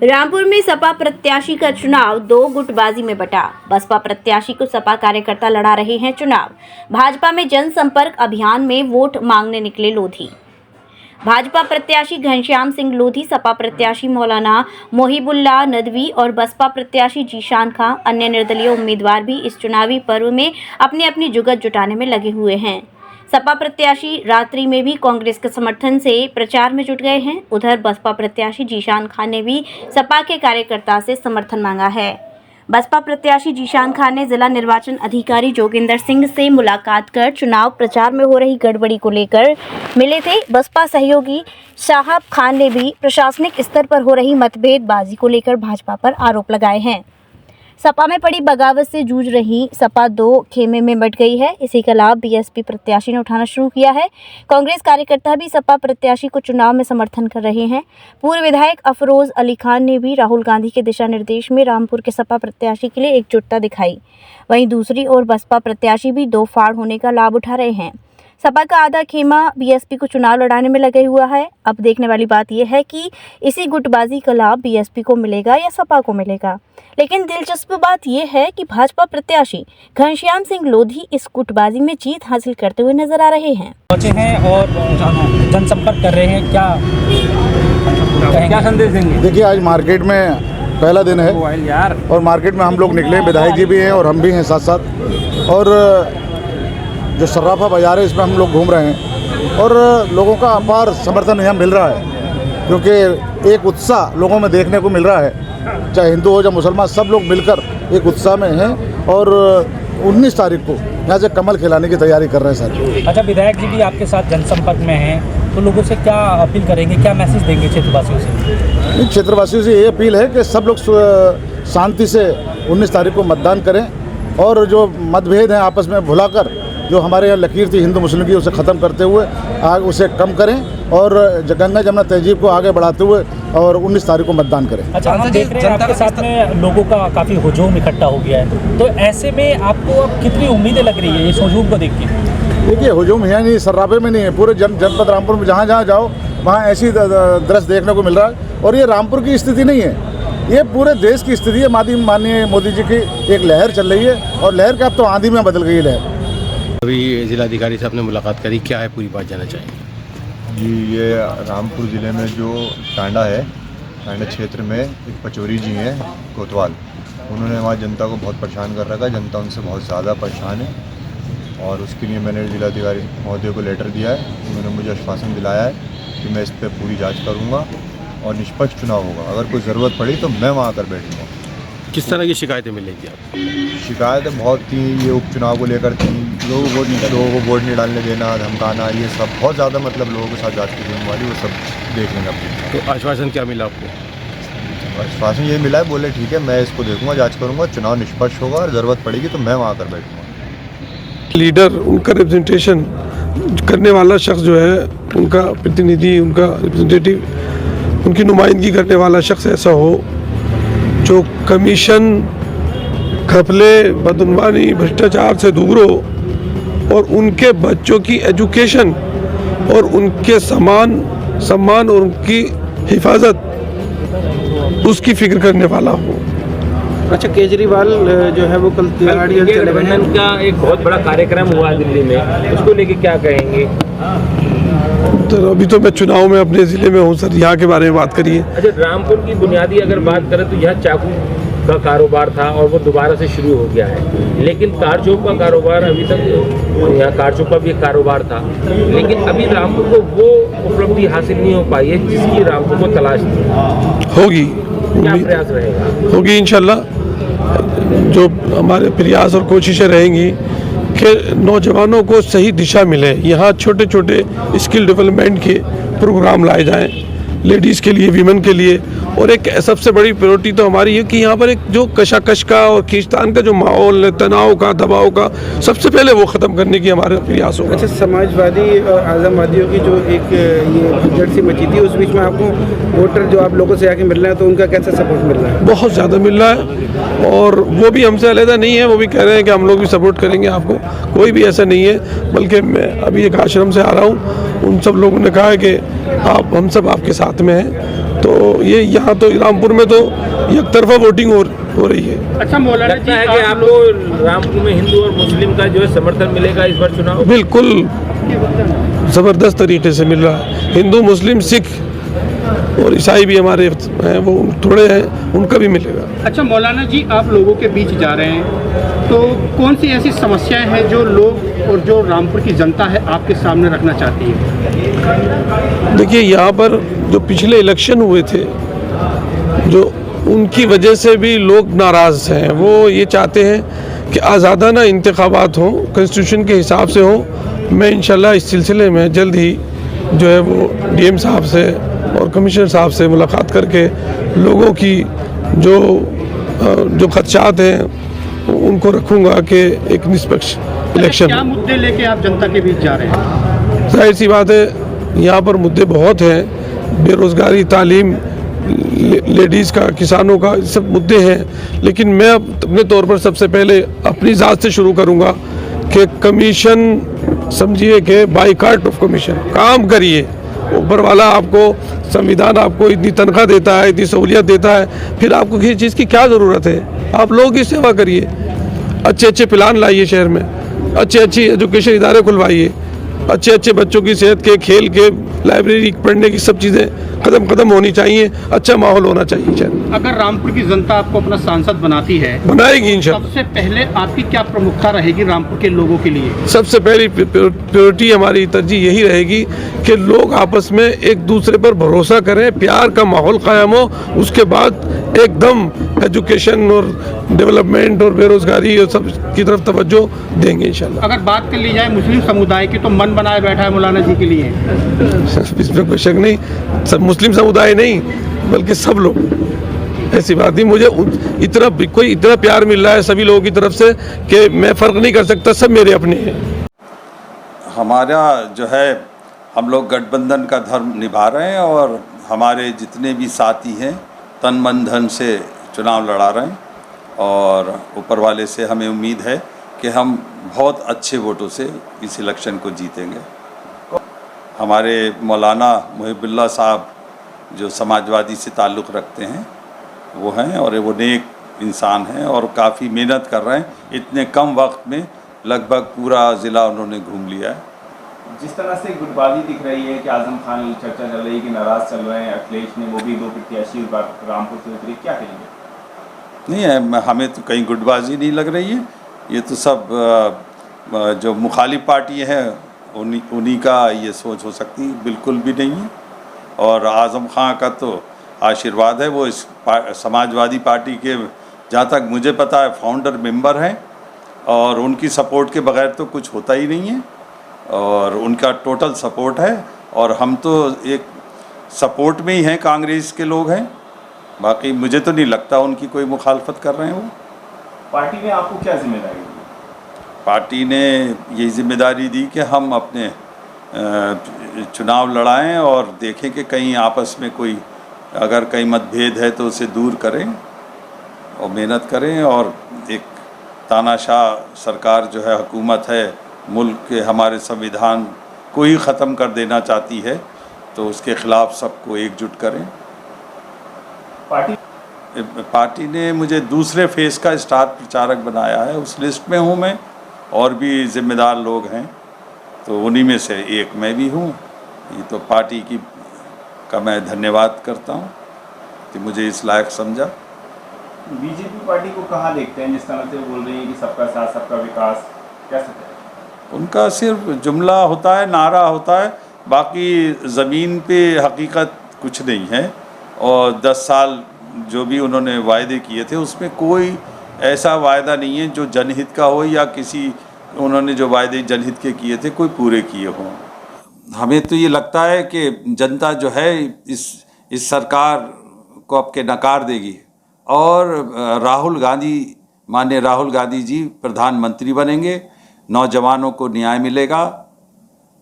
रामपुर में सपा प्रत्याशी का चुनाव दो गुटबाजी में बटा। बसपा प्रत्याशी को सपा कार्यकर्ता लड़ा रहे हैं चुनाव। भाजपा में जनसंपर्क अभियान में वोट मांगने निकले लोधी। भाजपा प्रत्याशी घनश्याम सिंह लोधी, सपा प्रत्याशी मौलाना मोहिबुल्लाह नदवी और बसपा प्रत्याशी जीशान खां, अन्य निर्दलीय उम्मीदवार भी इस चुनावी पर्व में अपनी अपनी जुगत जुटाने में लगे हुए हैं। सपा प्रत्याशी रात्रि में भी कांग्रेस के समर्थन से प्रचार में जुट गए हैं। उधर बसपा प्रत्याशी जीशान खां ने भी सपा के कार्यकर्ता से समर्थन मांगा है। बसपा प्रत्याशी जीशान खां ने जिला निर्वाचन अधिकारी जोगिंदर सिंह से मुलाकात कर चुनाव प्रचार में हो रही गड़बड़ी को लेकर मिले थे। बसपा सहयोगी शाहब खान ने भी प्रशासनिक स्तर पर हो रही मतभेदबाजी को लेकर भाजपा पर आरोप लगाए हैं। सपा में पड़ी बगावत से जूझ रही सपा दो खेमे में बंट गई है। इसी का लाभ बीएसपी प्रत्याशी ने उठाना शुरू किया है। कांग्रेस कार्यकर्ता भी सपा प्रत्याशी को चुनाव में समर्थन कर रहे हैं। पूर्व विधायक अफरोज अली खान ने भी राहुल गांधी के दिशा निर्देश में रामपुर के सपा प्रत्याशी के लिए एकजुटता दिखाई। वहीं दूसरी ओर बसपा प्रत्याशी भी दो फाड़ होने का लाभ उठा रहे हैं। सपा का आधा खेमा बीएसपी को चुनाव लड़ाने में लगे हुआ है। अब देखने वाली बात यह है कि इसी गुटबाजी का लाभ बीएसपी को मिलेगा या सपा को मिलेगा। लेकिन दिलचस्प बात यह है कि भाजपा प्रत्याशी घनश्याम सिंह लोधी इस गुटबाजी में जीत हासिल करते हुए नजर आ रहे हैं। पहुंचे हैं और जनसंपर्क कर रहे हैं, क्या संदेश देंगे? देखिए, आज मार्केट में पहला दिन है और मार्केट में हम लोग निकले, विधायक जी भी हैं और हम भी हैं साथ साथ। और जो सर्राफा बाजार है इसमें हम लोग घूम रहे हैं और लोगों का अपार समर्थन यहाँ मिल रहा है, क्योंकि एक उत्साह लोगों में देखने को मिल रहा है। चाहे हिंदू हो या मुसलमान, सब लोग मिलकर एक उत्साह में हैं और 19 तारीख को यहाँ से कमल खिलाने की तैयारी कर रहे हैं सर। अच्छा, विधायक जी भी आपके साथ जनसंपर्क में हैं, तो लोगों से क्या अपील करेंगे, क्या मैसेज देंगे क्षेत्रवासियों से? क्षेत्रवासियों से ये अपील है कि सब लोग शांति से 19 तारीख को मतदान करें और जो मतभेद हैं आपस में भुलाकर जो हमारे यहाँ लकीर थी हिंदू मुस्लिम की, उसे ख़त्म करते हुए आगे उसे कम करें और गंगा जमुना तहजीब को आगे बढ़ाते हुए और 19 तारीख को मतदान करें। अच्छा, हम देख रहे हैं आपके साथ में लोगों का काफ़ी हुजूम इकट्ठा हो गया है, तो ऐसे में आपको अब कितनी उम्मीदें लग रही है इस हुजूम को देख के? देखिए, हुजूम है नहीं, सर्राफे में नहीं है, पूरे जनपद रामपुर में जहाँ जहाँ जाओ वहाँ ऐसी दृश्य देखने को मिल रहा है। और ये रामपुर की स्थिति नहीं है, ये पूरे देश की स्थिति है। माननीय मोदी जी की एक लहर चल रही है और लहर का अब तो आंधी में बदल गई है लहर। अभी जिलाधिकारी से आपने मुलाकात करी, क्या है पूरी बात जानना चाहेंगे? जी, ये रामपुर ज़िले में जो टांडा है, टांडा क्षेत्र में एक पचौरी जी हैं कोतवाल, उन्होंने वहाँ जनता को बहुत परेशान कर रखा है। जनता उनसे बहुत ज़्यादा परेशान है और उसके लिए मैंने जिलाधिकारी महोदय को लेटर दिया है। उन्होंने मुझे आश्वासन दिलाया है कि मैं इस पर पूरी जाँच करूँगा और निष्पक्ष चुनाव होगा। अगर कोई ज़रूरत पड़ी तो मैं वहाँ आकर बैठूँगा। किस तरह की शिकायतें मिलेंगी आपको? शिकायतें बहुत थी, ये उपचुनाव को लेकर थी, लोगों को वोट नहीं डालने देना, धमकाना, ये सब बहुत ज़्यादा मतलब लोगों के साथ जांच की जाने वाली, वो सब देख लेंगे अपनी। तो आश्वासन क्या मिला आपको? आश्वासन ये मिला है, बोले ठीक है मैं इसको देखूंगा, जांच करूंगा, चुनाव निष्पक्ष होगा और ज़रूरत पड़ेगी तो मैं वहाँ आकर बैठूँगा। लीडर, उनका रिप्रेजेंटेशन करने वाला शख्स जो है, उनका प्रतिनिधि, उनका रिप्रेजेंटेटिव, उनकी नुमाइंदगी करने वाला शख्स ऐसा हो जो कमीशन, घपले, बदनवानी, भ्रष्टाचार से दूर हो और उनके बच्चों की एजुकेशन और उनके सम्मान और उनकी हिफाजत उसकी फिक्र करने वाला हो। अच्छा, केजरीवाल जो है वो कल गठबंधन का एक बहुत बड़ा कार्यक्रम हुआ दिल्ली में, उसको लेके क्या कहेंगे? तो अभी तो मैं चुनाव में अपने ज़िले में हूँ सर, यहाँ के बारे में बात करिए। अच्छा, रामपुर की बुनियादी अगर बात करें तो यहाँ चाकू का कारोबार था और वो दोबारा से शुरू हो गया है, लेकिन कारचौप का कारोबार अभी तक, यहाँ कारचौप का भी एक कारोबार था, लेकिन अभी रामपुर को वो उपलब्धि हासिल नहीं हो पाई है जिसकी रामपुर को तलाश थी। होगी, क्या प्रयास रहेगा? होगी इंशाल्लाह। जो हमारे प्रयास और कोशिशें रहेंगी कि नौजवानों को सही दिशा मिले। यहाँ छोटे छोटे स्किल डेवलपमेंट के प्रोग्राम लाए जाएं, लेडीज़ के लिए, वीमेन के लिए। और एक सबसे बड़ी प्रायोरिटी तो हमारी है कि यहाँ पर एक जो कशाकश का और खींचतान का जो माहौल है, तनाव का, दबाव का, सबसे पहले वो ख़त्म करने की हमारे प्रयास होगा। अच्छा, समाजवादी और आज़मवादियों की जो एक ये भगदड़ सी मची थी, उस बीच में आपको वोटर जो आप लोगों से आके मिल रहे हैं, तो उनका कैसा सपोर्ट मिल रहा है? बहुत ज़्यादा मिल रहा है और वो भी हमसे अलग नहीं है, वो भी कह रहे हैं कि हम लोग भी सपोर्ट करेंगे आपको। कोई भी ऐसा नहीं है, बल्कि मैं अभी एक आश्रम से आ रहा हूँ, उन सब लोगों ने कहा है कि हम सब आपके साथ में हैं तो ये यहाँ तो रामपुर में तो एक तरफा वोटिंग हो रही है। अच्छा मौलाना लगता है कि आपको रामपुर में हिंदू और मुस्लिम का जो है समर्थन मिलेगा इस बार चुनाव? बिल्कुल ज़बरदस्त तरीके से मिल रहा है। हिंदू, मुस्लिम, सिख और ईसाई भी हमारे हैं, वो थोड़े हैं, उनका भी मिलेगा। अच्छा मौलाना जी, आप लोगों के बीच जा रहे हैं तो कौन सी ऐसी समस्याएं हैं जो लोग और जो रामपुर की जनता है आपके सामने रखना चाहती है? देखिए, यहाँ पर जो पिछले इलेक्शन हुए थे, जो उनकी वजह से भी लोग नाराज़ हैं। वो ये चाहते हैं कि आज़ादाना इंतखाबात हों, कॉन्स्टिट्यूशन के हिसाब से हों। मैं इंशाल्लाह इस सिलसिले में जल्द ही जो है वो डीएम साहब से और कमिश्नर साहब से मुलाकात करके लोगों की जो खदशात हैं उनको रखूँगा कि एक निष्पक्ष इलेक्शन। क्या मुद्दे लेके आप जनता के बीच जा रहे हैं? जाहिर सी बात है, यहाँ पर मुद्दे बहुत हैं, बेरोज़गारी, तालीम, लेडीज़ का, किसानों का, सब मुद्दे हैं। लेकिन मैं अपने तौर पर सबसे पहले अपनी ज़ात से शुरू करूँगा कि कमीशन, समझिए कि बाइकाट ऑफ कमीशन, काम करिए। ऊपर वाला आपको, संविधान आपको इतनी तनख्वाह देता है, इतनी सहूलियत देता है, फिर आपको किसी चीज़ की क्या ज़रूरत है? आप लोगों की सेवा करिए, अच्छे अच्छे प्लान लाइए शहर में, अच्छी एजुकेशन इदारे खुलवाइए, अच्छे बच्चों की सेहत के, खेल के, लाइब्रेरी, पढ़ने की सब चीज़ें कदम होनी चाहिए, अच्छा माहौल होना चाहिए शहर। अगर रामपुर की जनता आपको अपना सांसद बनाती है, बनाएगी इंशाल्लाह। सबसे पहले आपकी क्या प्रमुखता रहेगी रामपुर के लोगों के लिए? सबसे पहली प्रायोरिटी, हमारी तरजीह यही रहेगी कि लोग आपस में एक दूसरे पर भरोसा करें, प्यार का माहौल कायम हो। उसके बाद एकदम एजुकेशन और डेवलपमेंट और बेरोजगारी और सब की तरफ तवज्जो देंगे इंशाल्लाह। अगर बात कर ली जाए मुस्लिम समुदाय की, तो मन बनाए बैठा है मौलाना जी के लिए। इसमें कोई शक नहीं, सब मुस्लिम समुदाय नहीं बल्कि सब लोग, ऐसी बात नहीं। मुझे इतना प्यार मिल रहा है सभी लोगों की तरफ से कि मैं फ़र्क नहीं कर सकता, सब मेरे अपने हैं। हमारा जो है, हम लोग गठबंधन का धर्म निभा रहे हैं और हमारे जितने भी साथी हैं तन मन धन से चुनाव लड़ा रहे हैं और ऊपर वाले से हमें उम्मीद है कि हम बहुत अच्छे वोटों से इस इलेक्शन को जीतेंगे। हमारे मौलाना मुहिबुल्लाह साहब जो समाजवादी से ताल्लुक़ रखते हैं वो हैं और वो नेक इंसान हैं और काफ़ी मेहनत कर रहे हैं। इतने कम वक्त में लगभग पूरा ज़िला उन्होंने घूम लिया है। जिस तरह से गुटबाजी दिख रही है कि आजम खान चर्चा चल रही है कि नाराज़ चल रहे हैं, अखिलेश ने वो भी 2 प्रत्याशी रामपुर से उतरी, क्या कहेंगे? नहीं है, हमें तो कहीं गुटबाजी नहीं लग रही है। ये तो सब जो मुखालिफ पार्टी है उन्हीं का ये सोच हो सकती है, बिल्कुल भी नहीं है। और आज़म खान का तो आशीर्वाद है, वो इस समाजवादी पार्टी के, जहाँ तक मुझे पता है, फाउंडर मेंबर हैं और उनकी सपोर्ट के बगैर तो कुछ होता ही नहीं है और उनका टोटल सपोर्ट है और हम तो एक सपोर्ट में ही हैं, कांग्रेस के लोग हैं। बाकी मुझे तो नहीं लगता उनकी कोई मुखालफत कर रहे हैं वो। पार्टी ने आपको क्या जिम्मेदारी दी? पार्टी ने ये जिम्मेदारी दी कि हम अपने चुनाव लड़ाएं और देखें कि कहीं आपस में कोई अगर कहीं मतभेद है तो उसे दूर करें और मेहनत करें। और एक तानाशाह सरकार जो है, हुकूमत है, मुल्क के हमारे संविधान को ही ख़त्म कर देना चाहती है, तो उसके ख़िलाफ़ सबको एकजुट करें। पार्टी ने मुझे दूसरे फेज़ का स्टार प्रचारक बनाया है, उस लिस्ट में हूँ मैं, और भी ज़िम्मेदार लोग हैं, तो उन्हीं में से एक मैं भी हूँ। ये तो पार्टी का मैं धन्यवाद करता हूँ कि मुझे इस लायक समझा। बीजेपी पार्टी को कहाँ देखते हैं, जिस तरह से बोल रही है कि सबका साथ सबका विकास, कैसे करें? उनका सिर्फ जुमला होता है, नारा होता है, बाकी ज़मीन पे हकीकत कुछ नहीं है। और 10 साल जो भी उन्होंने वायदे किए थे उसमें कोई ऐसा वायदा नहीं है जो जनहित का हो या किसी, उन्होंने जो वायदे जनहित के किए थे कोई पूरे किए हों। हमें तो ये लगता है कि जनता जो है इस सरकार को अब के नकार देगी और माननीय राहुल गांधी जी प्रधानमंत्री बनेंगे, नौजवानों को न्याय मिलेगा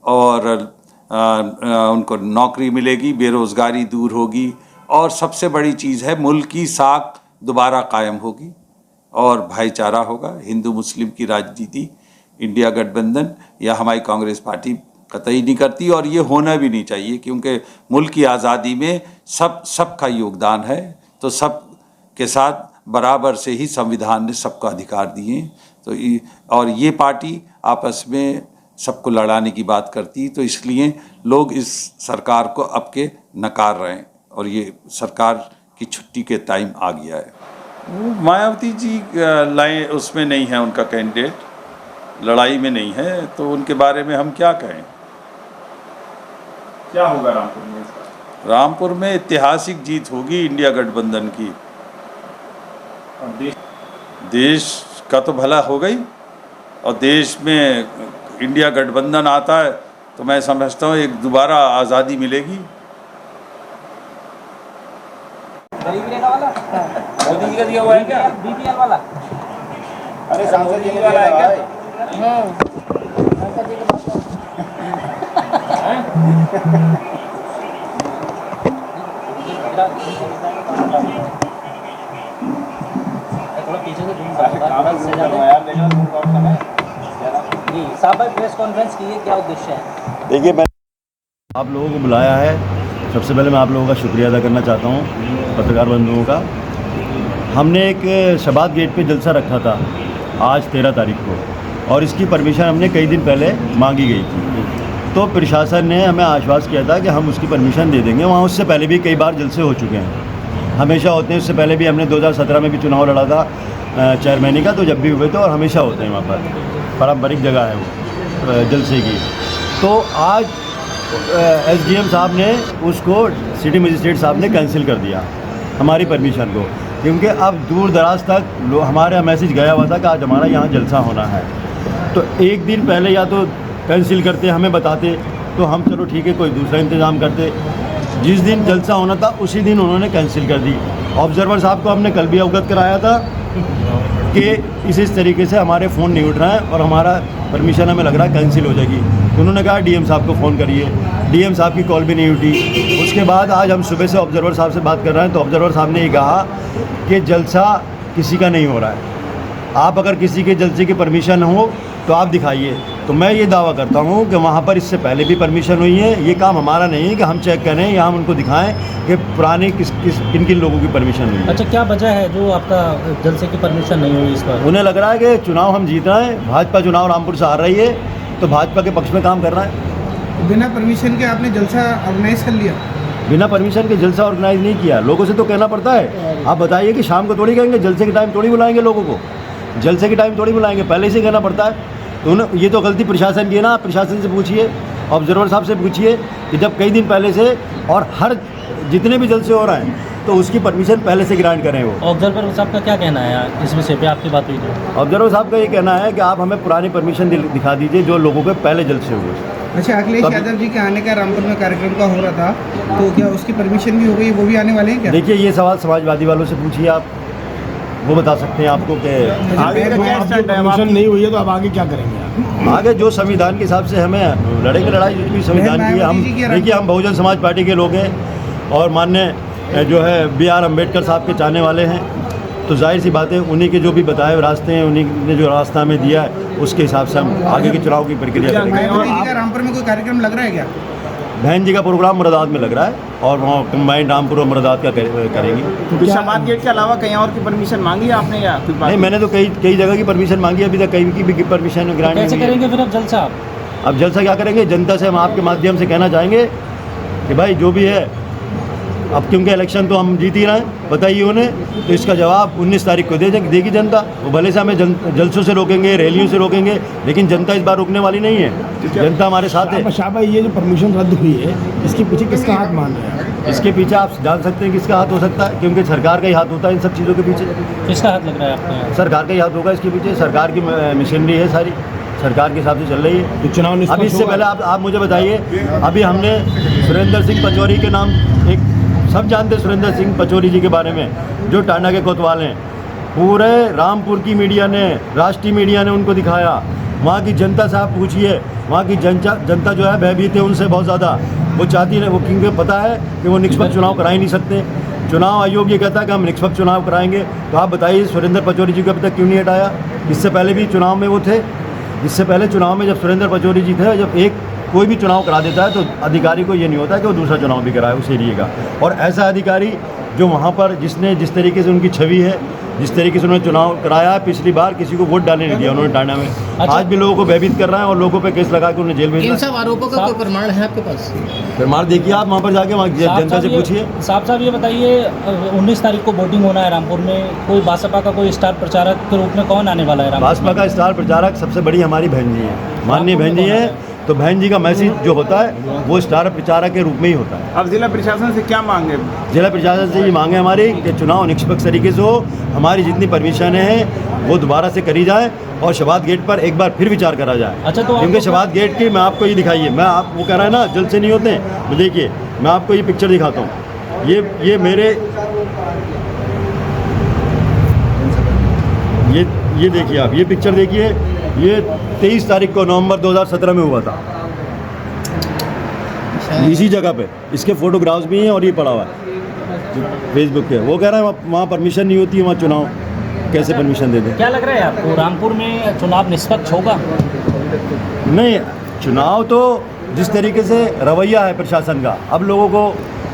और उनको नौकरी मिलेगी, बेरोज़गारी दूर होगी और सबसे बड़ी चीज़ है, मुल्क की साख दोबारा कायम होगी और भाईचारा होगा। हिंदू मुस्लिम की राजनीति, इंडिया गठबंधन या हमारी कांग्रेस पार्टी कतई नहीं करती, और ये होना भी नहीं चाहिए, क्योंकि मुल्क की आज़ादी में सबका योगदान है। तो सब के साथ बराबर से ही संविधान ने सबको अधिकार दिए। तो और ये पार्टी आपस में सबको लड़ाने की बात करती, तो इसलिए लोग इस सरकार को अब के नकार रहे हैं, और ये सरकार की छुट्टी के टाइम आ गया है। मायावती जी लाइन उसमें नहीं है, उनका कैंडिडेट लड़ाई में नहीं है, तो उनके बारे में हम क्या कहें। क्या होगा रामपुर में इस बार? रामपुर में ऐतिहासिक जीत होगी इंडिया गठबंधन की, और देश का तो भला हो गई, और देश में इंडिया गठबंधन आता है तो मैं समझता हूँ एक दोबारा आज़ादी मिलेगी। मोदी जी का दिया हुआ है क्या? बीपीएल वाला? अरे सांसद जी वाला है क्या? प्रेस कॉन्फ्रेंस की है, क्या उद्देश्य है? देखिए, मैं आप लोगों को बुलाया है, सबसे पहले मैं आप लोगों का शुक्रिया अदा करना चाहता हूँ, पत्रकार बंधुओं का। हमने एक शबाद गेट पे जलसा रखा था आज 13 तारीख को, और इसकी परमिशन हमने कई दिन पहले मांगी गई थी। तो प्रशासन ने हमें आश्वास किया था कि हम उसकी परमिशन दे देंगे। वहाँ उससे पहले भी कई बार जलसे हो चुके हैं, हमेशा होते हैं। उससे पहले भी हमने 2017 में भी चुनाव लड़ा था चेयरमैनी का, तो जब भी हुए थे, और हमेशा होते हैं। वहाँ पर पारंपरिक जगह है वो जलसे की। तो आज एसडीएम साहब ने उसको, सिटी मजिस्ट्रेट साहब ने कैंसिल कर दिया हमारी परमिशन को, क्योंकि अब दूर दराज तक हमारा मैसेज गया हुआ था कि आज हमारा यहाँ जलसा होना है। तो एक दिन पहले या तो कैंसिल करते, हमें बताते, तो हम चलो ठीक है कोई दूसरा इंतज़ाम करते। जिस दिन जलसा होना था उसी दिन उन्होंने कैंसिल कर दी। ऑब्जर्वर साहब को हमने कल भी अवगत कराया था कि इस तरीके से हमारे फ़ोन नहीं उठ रहा है और हमारा परमिशन हमें लग रहा है कैंसिल हो जाएगी। तो उन्होंने कहा डीएम साहब को फ़ोन करिए, डीएम साहब की कॉल भी नहीं उठी। उसके बाद आज हम सुबह से ऑब्जर्वर साहब से बात कर रहे हैं, तो ऑब्जर्वर साहब ने ये कहा कि जलसा किसी का नहीं हो रहा है, आप अगर किसी के जलसे की परमिशन हो तो आप दिखाइए। तो मैं ये दावा करता हूँ कि वहाँ पर इससे पहले भी परमिशन हुई है। ये काम हमारा नहीं है कि हम चेक करें या हम उनको दिखाएं कि पुराने किन किन लोगों की परमिशन हुई है। अच्छा, क्या वजह है जो आपका जलसे की परमिशन नहीं हुई इस बार? उन्हें लग रहा है कि चुनाव हम जीत रहे हैं, भाजपा चुनाव रामपुर से हार रही है, तो भाजपा के पक्ष में काम कर रहा है। बिना परमिशन के आपने जलसा ऑर्गेनाइज कर लिया? बिना परमिशन के जलसा ऑर्गेनाइज नहीं किया, लोगों से तो कहना पड़ता है। आप बताइए कि शाम को थोड़ी कहेंगे, जलसे के टाइम थोड़ी बुलाएंगे लोगों को, जलसे के टाइम थोड़ी बुलाएंगे, पहले से कहना पड़ता है। तो ये तो गलती प्रशासन की है ना। आप प्रशासन से पूछिए, ऑब्जर्वर साहब से पूछिए कि जब कई दिन पहले से और हर जितने भी जलसे हो रहे हैं तो उसकी परमिशन पहले से ग्रांट करें। वो ऑब्जर्वर साहब का क्या कहना है इस विषय पे, आपकी बात हुई तो? ऑब्जर्वर साहब का ये कहना है कि आप हमें पुरानी परमिशन दिखा दीजिए जो लोगों के पहले जलसे हुए। अच्छा, अखिलेश यादव जी के आने का रामपुर में कार्यक्रम का हो रहा था, तो क्या उसकी परमिशन भी हो गई, वो भी आने वाले हैं क्या? देखिए, ये सवाल समाजवादी वालों से पूछिए, आप वो बता सकते हैं आपको कि आगे परमिशन नहीं हुई है तो अब आगे क्या करेंगे? आगे जो संविधान के हिसाब से हमें लड़ेंगे लड़ाई, जितनी संविधान की है। हम देखिए, हम बहुजन समाज पार्टी के लोग हैं और माननीय जो है BR अम्बेडकर साहब के चाहने वाले हैं, तो जाहिर सी बात है उन्हीं के जो भी बताए हुए रास्ते हैं, उन्हीं ने जो रास्ता हमें दिया है, उसके हिसाब से हम आगे के चुनाव की प्रक्रिया करेंगे। रामपुर में कोई कार्यक्रम लग रहा है क्या? बहन जी का प्रोग्राम मुरादाबाद में लग रहा है और वहाँ कंबाइंड रामपुर और मुरादाबाद का करेंगे। शबाद गेट के अलावा कहीं और की परमिशन मांगी है आपने या? नहीं, मैंने तो कई जगह की परमिशन मांगी, अभी तक कहीं की भी परमिशन ग्रांट नहीं। कैसे करेंगे फिर अब जलसा? अब जलसा क्या करेंगे? जनता से हम आपके माध्यम से कहना चाहेंगे कि भाई जो भी है, अब क्योंकि इलेक्शन तो हम जीत ही रहे हैं, बताइए उन्हें, तो इसका जवाब 19 तारीख को देगी जनता। वो भले से हमें जलसों से रोकेंगे, रैलियों से रोकेंगे, लेकिन जनता इस बार रुकने वाली नहीं है, जनता हमारे साथ है। शाह भाई, ये जो परमिशन रद्द हुई है, इसके पीछे किसका हाथ मान रहे हैं? इसके पीछे आप जान सकते हैं किसका हाथ हो सकता है, क्योंकि सरकार का ही हाथ होता है इन सब चीज़ों के पीछे। किसका हाथ लग रहा है आपको? सरकार का ही हाथ होगा इसके पीछे, सरकार की मशीनरी है सारी, सरकार के हिसाब से चल रही है। तो चुनाव अभी इससे पहले आप मुझे बताइए, अभी हमने सुरेंद्र सिंह पचौरी के नाम, एक सब जानते सुरेंद्र सिंह पचौरी जी के बारे में, जो टांडा के कोतवाल हैं, पूरे रामपुर की मीडिया ने, राष्ट्रीय मीडिया ने उनको दिखाया। वहाँ की जनता से आप पूछिए, वहाँ की जनता जो है भयभीत है उनसे बहुत ज़्यादा। वो चाहती है, वो क्योंकि पता है कि वो निष्पक्ष चुनाव करा ही नहीं सकते। चुनाव आयोग ये कहता है कि हम निष्पक्ष चुनाव कराएंगे, तो आप बताइए सुरेंद्र पचौरी जी को अभी तक क्यों नहीं हटाया? इससे पहले भी चुनाव में वो थे, इससे पहले चुनाव में जब सुरेंद्र पचौरी जी थे, जब एक कोई भी चुनाव करा देता है तो अधिकारी को ये नहीं होता कि वो दूसरा चुनाव भी कराए उस एरिए का। और ऐसा अधिकारी जो वहाँ पर जिसने जिस तरीके से उनकी छवि है, जिस तरीके से उन्होंने चुनाव कराया है, पिछली बार किसी को वोट डालने नहीं दिया उन्होंने टांडा में। आज भी लोगों को भयभीत कर रहा है और लोगों पे केस लगा के उन्हें जेल भेज रहा है। इन सब आरोपों का कोई प्रमाण है आपके पास? प्रमाण देखिए आप वहाँ पर जाके वहाँ जनता से पूछिए। साहब ये बताइए 19 तारीख को वोटिंग होना है रामपुर में, कोई भाजपा का कोई स्टार प्रचारक के रूप में कौन आने वाला है? भाजपा का स्टार प्रचारक सबसे बड़ी हमारी बहन जी है, माननीय बहन जी है। तो बहन जी का मैसेज जो होता है वो स्टार प्रचारक के रूप में ही होता है। अब जिला प्रशासन से क्या मांगे? जिला प्रशासन से ये मांगे हमारी कि चुनाव निष्पक्ष तरीके से हो, हमारी जितनी परमिशनें हैं वो दोबारा से करी जाए और शबाद गेट पर एक बार फिर विचार करा जाए। अच्छा, तो क्योंकि शबाद गेट की मैं आपको ये दिखाइए, मैं आप वो कह रहा है ना जल्द से नहीं होते, तो देखिए मैं आपको ये पिक्चर दिखाता हूँ। ये मेरे ये देखिए आप, ये पिक्चर देखिए, ये 23 तारीख को नवंबर 2017 में हुआ था इसी जगह पे। इसके फोटोग्राफ्स भी हैं और ये पड़ा हुआ है फेसबुक पे। वो कह रहा है वहाँ परमिशन नहीं होती है, वहाँ चुनाव कैसे परमिशन दे दें? क्या लग रहा है आपको, रामपुर में चुनाव निष्पक्ष होगा? नहीं, चुनाव तो जिस तरीके से रवैया है प्रशासन का, अब लोगों को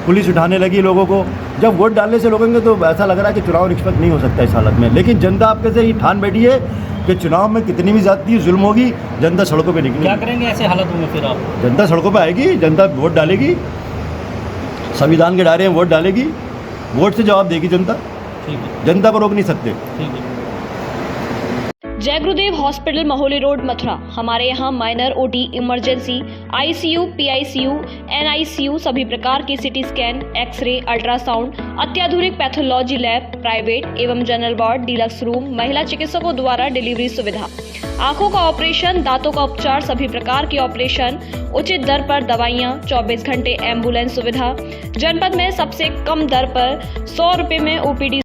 पुलिस उठाने लगी, लोगों को जब वोट डालने से रोकेंगे तो ऐसा लग रहा है कि चुनाव निष्पक्ष नहीं हो सकता इस हालत में। लेकिन जनता आपके से ही ठान बैठी है कि चुनाव में कितनी भी ज़्यादती जुल्म होगी, जनता सड़कों पे निकलेगी। क्या करेंगे ऐसे हालत में फिर आप? जनता सड़कों पे आएगी, जनता वोट डालेगी, संविधान के दायरे में वोट डालेगी, वोट से जवाब देगी जनता। ठीक है, जनता को रोक नहीं सकते। ठीक है। जय गुरुदेव हॉस्पिटल महोली रोड मथुरा। हमारे यहाँ minor OT, emergency, ICU, PICU, NICU, सभी प्रकार की सिटी स्कैन, एक्सरे, अल्ट्रासाउंड, अत्याधुनिक पैथोलॉजी लैब, प्राइवेट एवं जनरल वार्ड, डिलक्स रूम, महिला चिकित्सकों द्वारा डिलीवरी सुविधा, आंखों का ऑपरेशन, दांतों का उपचार, सभी प्रकार के ऑपरेशन, उचित दर पर दवाइयाँ, 24 घंटे एम्बुलेंस सुविधा, जनपद में सबसे कम दर पर 100 रुपए में ओपीडी